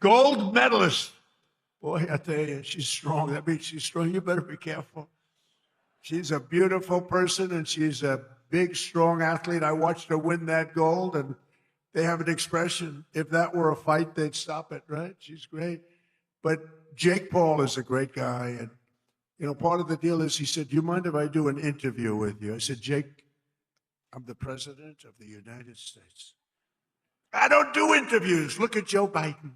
Gold medalist. Boy, I tell you, she's strong. That means she's strong. You better be careful. She's a beautiful person, and she's a big, strong athlete. I watched her win that gold, and they have an expression, if that were a fight, they'd stop it, right? She's great. But Jake Paul is a great guy, and part of the deal is he said, do you mind if I do an interview with you? I said, Jake, I'm the president of the United States. I don't do interviews. Look at Joe Biden.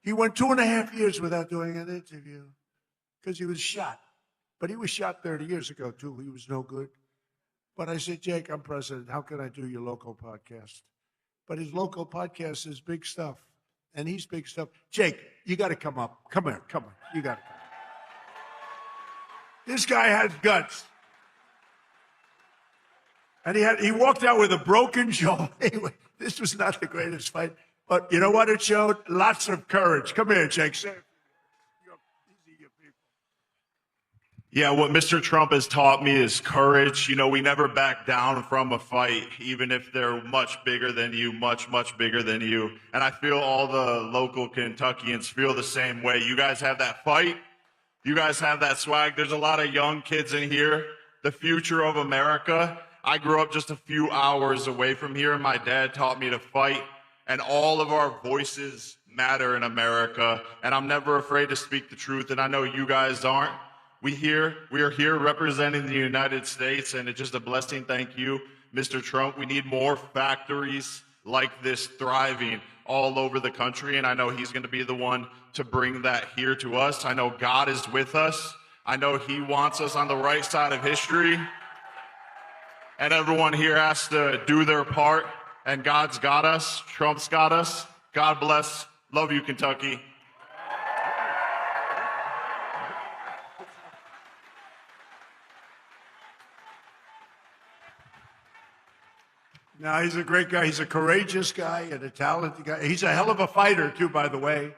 He went 2.5 years without doing an interview because he was shot. But he was shot 30 years ago, too. He was no good. But I said, Jake, I'm president. How can I do your local podcast? But his local podcast is big stuff. And he's big stuff. Jake, you got to come up. Come here. You got to come. This guy has guts. And he walked out with a broken jaw. Anyway, this was not the greatest fight. But you know what it showed? Lots of courage. Come here, Jake. Yeah, what Mr. Trump has taught me is courage. We never back down from a fight, even if they're much bigger than you, much, much bigger than you. And I feel all the local Kentuckians feel the same way. You guys have that fight. You guys have that swag. There's a lot of young kids in here. The future of America. I grew up just a few hours away from here, and my dad taught me to fight. And all of our voices matter in America. And I'm never afraid to speak the truth, and I know you guys aren't. We are here representing the United States, and it's just a blessing. Thank you, Mr. Trump. We need more factories like this thriving all over the country, and I know he's going to be the one to bring that here to us. I know God is with us. I know he wants us on the right side of history, and everyone here has to do their part, and God's got us. Trump's got us. God bless. Love you, Kentucky. No, he's a great guy. He's a courageous guy and a talented guy. He's a hell of a fighter, too, by the way.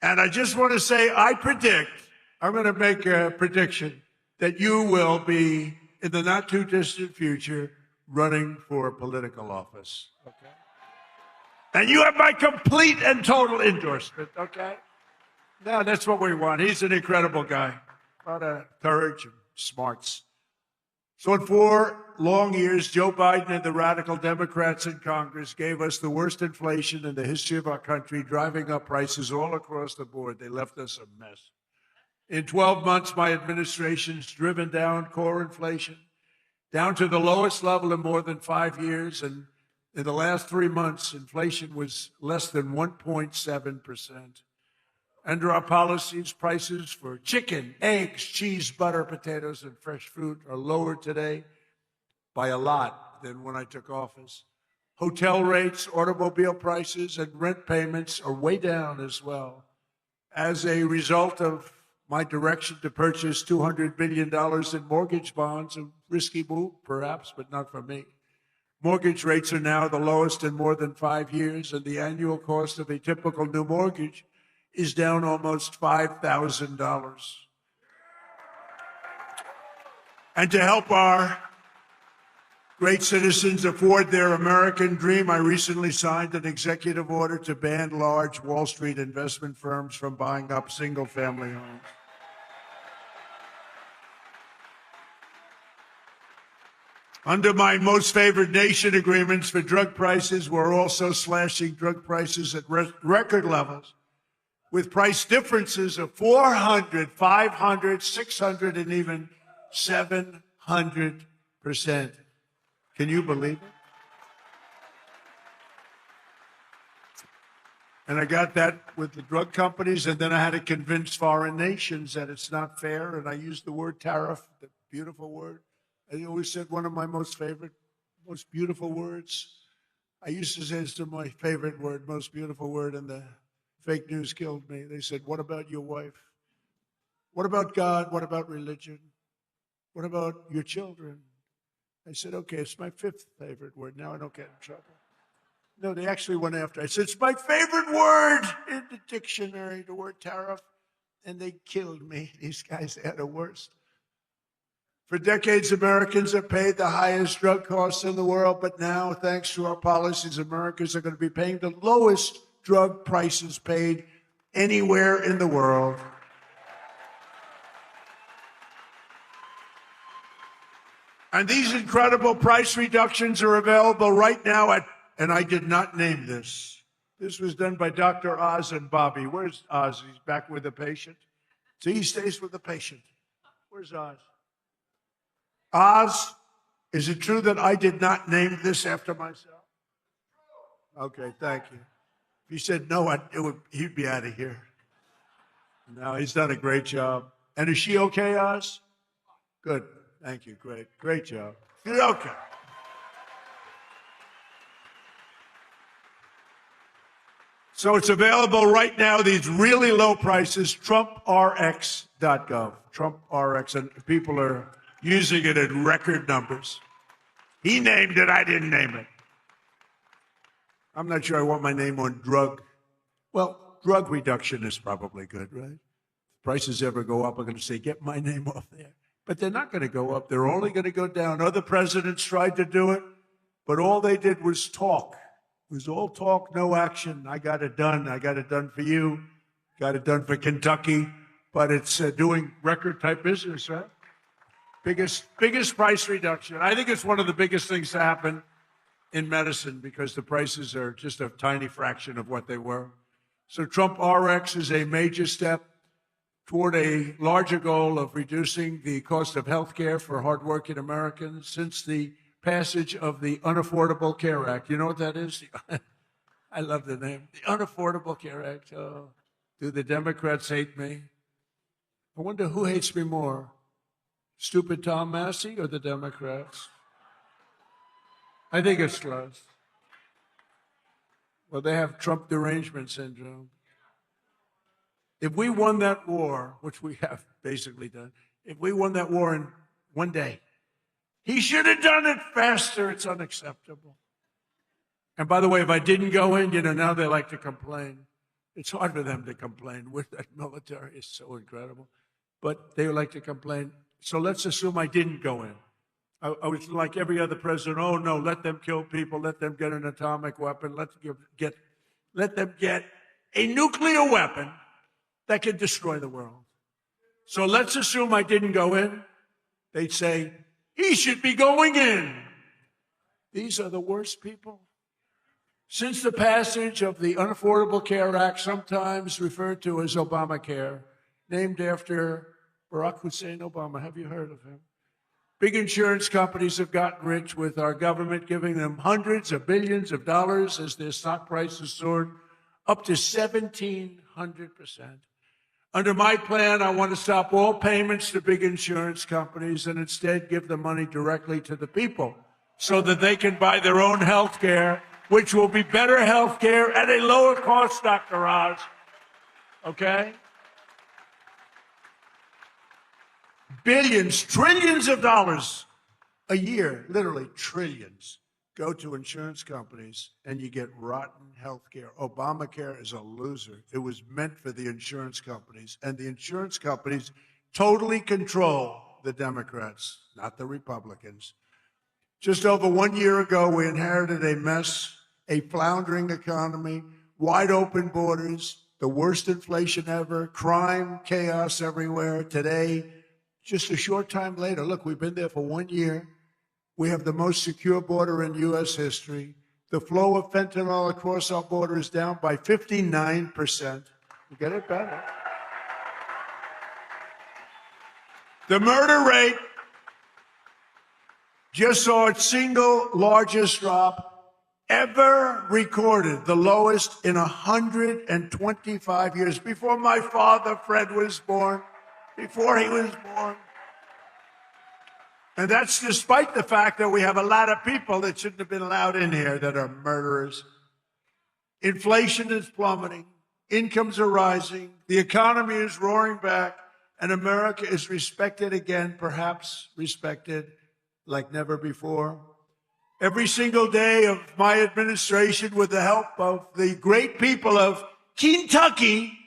And I just want to say, I'm going to make a prediction that you will be, in the not-too-distant future, running for political office. Okay? And you have my complete and total endorsement, okay? No, that's what we want. He's an incredible guy. A lot of courage and smarts. So in 4 long years, Joe Biden and the radical Democrats in Congress gave us the worst inflation in the history of our country, driving up prices all across the board. They left us a mess. In 12 months, my administration's driven down core inflation down to the lowest level in more than 5 years. And in the last 3 months, inflation was less than 1.7%. Under our policies, prices for chicken, eggs, cheese, butter, potatoes, and fresh fruit are lower today by a lot than when I took office. Hotel rates, automobile prices, and rent payments are way down as well. As a result of my direction to purchase $200 billion in mortgage bonds, a risky move, perhaps, but not for me. Mortgage rates are now the lowest in more than 5 years, and the annual cost of a typical new mortgage is down almost $5,000. And to help our great citizens afford their American dream, I recently signed an executive order to ban large Wall Street investment firms from buying up single-family homes. Under my most favored nation agreements for drug prices, we're also slashing drug prices at record levels, with price differences of 400, 500, 600, and even 700%. Can you believe it? And I got that with the drug companies, and then I had to convince foreign nations that it's not fair, and I used the word tariff, the beautiful word. I always said one of my most favorite, most beautiful words. I used to say it's my favorite word, most beautiful word, and the fake news killed me. They said, what about your wife? What about God? What about religion? What about your children? I said, okay, it's my 5th favorite word. Now I don't get in trouble. No, they actually went after. I said, it's my favorite word in the dictionary, the word tariff. And they killed me. These guys are the worst. For decades, Americans have paid the highest drug costs in the world, but now, thanks to our policies, Americans are going to be paying the lowest drug prices paid anywhere in the world. And these incredible price reductions are available right now at, and I did not name this. This was done by Dr. Oz and Bobby. Where's Oz? He's back with the patient. So he stays with the patient. Where's Oz? Oz, is it true that I did not name this after myself? Okay, thank you. If he said no, he'd be out of here. No, he's done a great job. And is she okay, Oz? Good. Thank you. Great. Great job. Okay. So it's available right now, these really low prices, TrumpRx.gov. TrumpRx, and people are using it in record numbers. He named it, I didn't name it. I'm not sure I want my name on drug. Well, drug reduction is probably good, right? If prices ever go up, I'm going to say, get my name off there. But they're not going to go up. They're only going to go down. Other presidents tried to do it, but all they did was talk. It was all talk, no action. I got it done. I got it done for you. Got it done for Kentucky. But it's doing record-type business, right? Biggest price reduction. I think it's one of the biggest things to happen in medicine because the prices are just a tiny fraction of what they were. So Trump RX is a major step toward a larger goal of reducing the cost of health care for hardworking Americans since the passage of the Unaffordable Care Act. You know what that is? I love the name. The Unaffordable Care Act. Oh, do the Democrats hate me? I wonder who hates me more, stupid Tom Massey or the Democrats? I think it's close. Well, they have Trump derangement syndrome. If we won that war, which we have basically done, if we won that war in one day, he should have done it faster. It's unacceptable. And by the way, if I didn't go in, now they like to complain. It's hard for them to complain with that military. It's so incredible. But they like to complain. So let's assume I didn't go in. I was like every other president. Oh, no, let them kill people. Let them get an atomic weapon. Let them get a nuclear weapon that can destroy the world. So let's assume I didn't go in. They'd say, he should be going in. These are the worst people. Since the passage of the Unaffordable Care Act, sometimes referred to as Obamacare, named after Barack Hussein Obama. Have you heard of him? Big insurance companies have gotten rich with our government giving them hundreds of billions of dollars as their stock prices soared up to 1,700%. Under my plan, I want to stop all payments to big insurance companies and instead give the money directly to the people so that they can buy their own health care, which will be better health care at a lower cost, Dr. Oz. Okay? Billions, trillions of dollars a year, literally trillions, go to insurance companies and you get rotten health care. Obamacare is a loser. It was meant for the insurance companies, and the insurance companies totally control the Democrats, not the Republicans. Just over 1 year ago, we inherited a mess, a floundering economy, wide open borders, the worst inflation ever, crime, chaos everywhere. Today, just a short time later, look, we've been there for 1 year. We have the most secure border in U.S. history. The flow of fentanyl across our border is down by 59%. We get it better. The murder rate just saw its single largest drop ever recorded, the lowest in 125 years, before my father, Fred, was born, before he was born. And that's despite the fact that we have a lot of people that shouldn't have been allowed in here that are murderers. Inflation is plummeting. Incomes are rising. The economy is roaring back. And America is respected again, perhaps respected like never before. Every single day of my administration, with the help of the great people of Kentucky,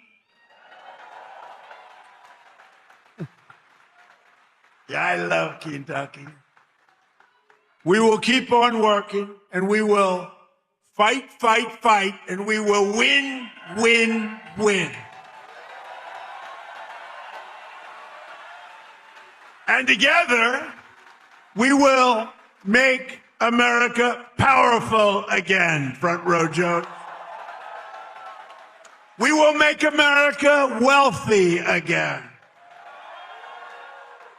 yeah, I love Kentucky. We will keep on working, and we will fight, fight, fight, and we will win, win, win. And together, we will make America powerful again, front row jokes. We will make America wealthy again.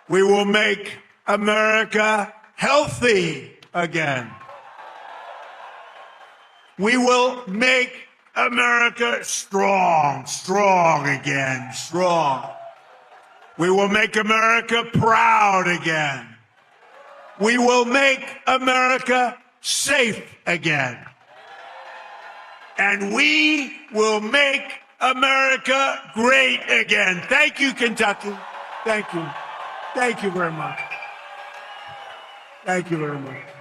We will make America healthy again. We will make America strong again, strong. We will make America proud again. We will make America safe again. And we will make America great again. Thank you, Kentucky. Thank you. Thank you very much. Thank you very much.